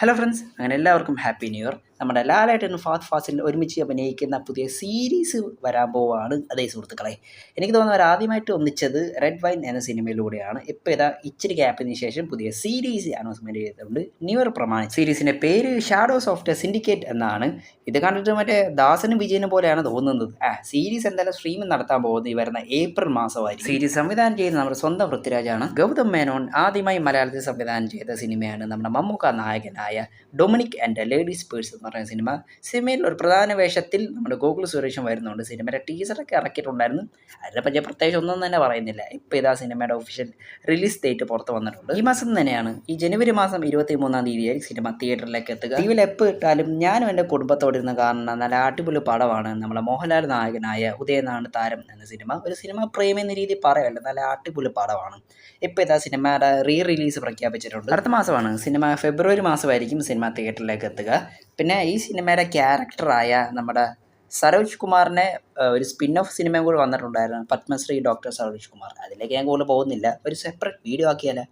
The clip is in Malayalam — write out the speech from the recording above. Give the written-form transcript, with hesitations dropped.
ഹലോ ഫ്രണ്ട്സ്, അങ്ങനെ എല്ലാവർക്കും ഹാപ്പി ന്യൂ ഇയർ. നമ്മുടെ ലാലേട്ടനും ഫഹദ് ഫാസിൽ ഒരുമിച്ച് അഭിനയിക്കുന്ന പുതിയ സീരീസ് വരാൻ പോവുകയാണ്. അതേ സുഹൃത്തുക്കളെ, എനിക്ക് തോന്നുന്നു അവർ ആദ്യമായിട്ട് ഒന്നിച്ചത് റെഡ് വൈൻ എന്ന സിനിമയിലൂടെയാണ്. ഇപ്പോൾ ഇതാ ഇച്ചിരി ഗ്യാപ്പിന് ശേഷം പുതിയ സീരീസ് അനൗൺസ്മെൻറ്റ് ചെയ്തിട്ടുണ്ട്. ന്യൂ ഇയർ പ്രമാണിച്ച് സീരീസിൻ്റെ പേര് ഷാഡോസ് ഓഫ് ദ സിൻഡിക്കേറ്റ് എന്നാണ്. ഇത് കണ്ടിട്ട് മറ്റേ ദാസനും വിജയനും പോലെയാണ് തോന്നുന്നത്. സീരീസ് എന്തായാലും സ്ട്രീമിംഗ് നടത്താൻ പോകുന്നത് ഈ വരുന്ന ഏപ്രിൽ മാസമായിരിക്കും. സീരീസ് സംവിധാനം ചെയ്യുന്ന നമ്മുടെ സ്വന്തം പൃഥ്വിരാജാണ്. ഗൗതം മേനോൻ ആദ്യമായി മലയാളത്തിൽ സംവിധാനം ചെയ്ത സിനിമയാണ് നമ്മുടെ മമ്മൂക്ക നായകനായ ഡൊമിനിക് ആൻഡ് ലേഡീസ് പേഴ്സ് എന്ന് പറയുന്ന സിനിമയിൽ ഒരു പ്രധാന വേഷത്തിൽ നമ്മുടെ ഗോകുൽ സുരേഷും വരുന്നുണ്ട്. സിനിമയുടെ ടീസറൊക്കെ ഇറക്കിയിട്ടുണ്ടായിരുന്നു. അതിനെപ്പറ്റി പ്രത്യേകിച്ച് ഒന്നും തന്നെ പറയുന്നില്ല. ഇപ്പോൾ ഇതാ സിനിമയുടെ ഒഫീഷ്യൽ റിലീസ് ഡേറ്റ് പുറത്ത് വന്നിട്ടുണ്ട്. ഈ മാസം തന്നെയാണ്, ഈ ജനുവരി മാസം 23-ാം തീയതിയായിരിക്കും സിനിമ തിയേറ്ററിലേക്ക് എത്തുക. ടിവിയിൽ എപ്പോൾ ഇട്ടാലും ഞാനും എൻ്റെ കുടുംബത്തോടെ ഇരുന്ന് കാണുന്ന നല്ല അടിപൊളി പടമാണ് നമ്മുടെ മോഹൻലാൽ നായകനായ ഉദയനാണ് താരം എന്ന സിനിമ. ഒരു സിനിമ പ്രേമി എന്ന രീതി പറയല്ല, നല്ല അടിപൊളി പടമാണ്. ഇപ്പോൾ ഇതാ സിനിമയുടെ റിലീസ് പ്രഖ്യാപിച്ചിട്ടുണ്ട്. അടുത്ത മാസമാണ് സിനിമ, ഫെബ്രുവരി മാസമായിരിക്കും സിനിമ തിയേറ്ററിലേക്ക് എത്തുക. പിന്നെ ഈ സിനിമയുടെ ക്യാരക്ടറായ നമ്മുടെ സരോജ് കുമാറിനെ ഒരു സ്പിൻ ഓഫ് സിനിമയും കൂടി വന്നിട്ടുണ്ടായിരുന്നു, പത്മശ്രീ ഡോക്ടർ സരോജ് കുമാർ. അതിലേക്ക് ഞാൻ കൂടുതൽ പോകുന്നില്ല, ഒരു സെപ്പറേറ്റ് വീഡിയോ ആക്കിയാലോ.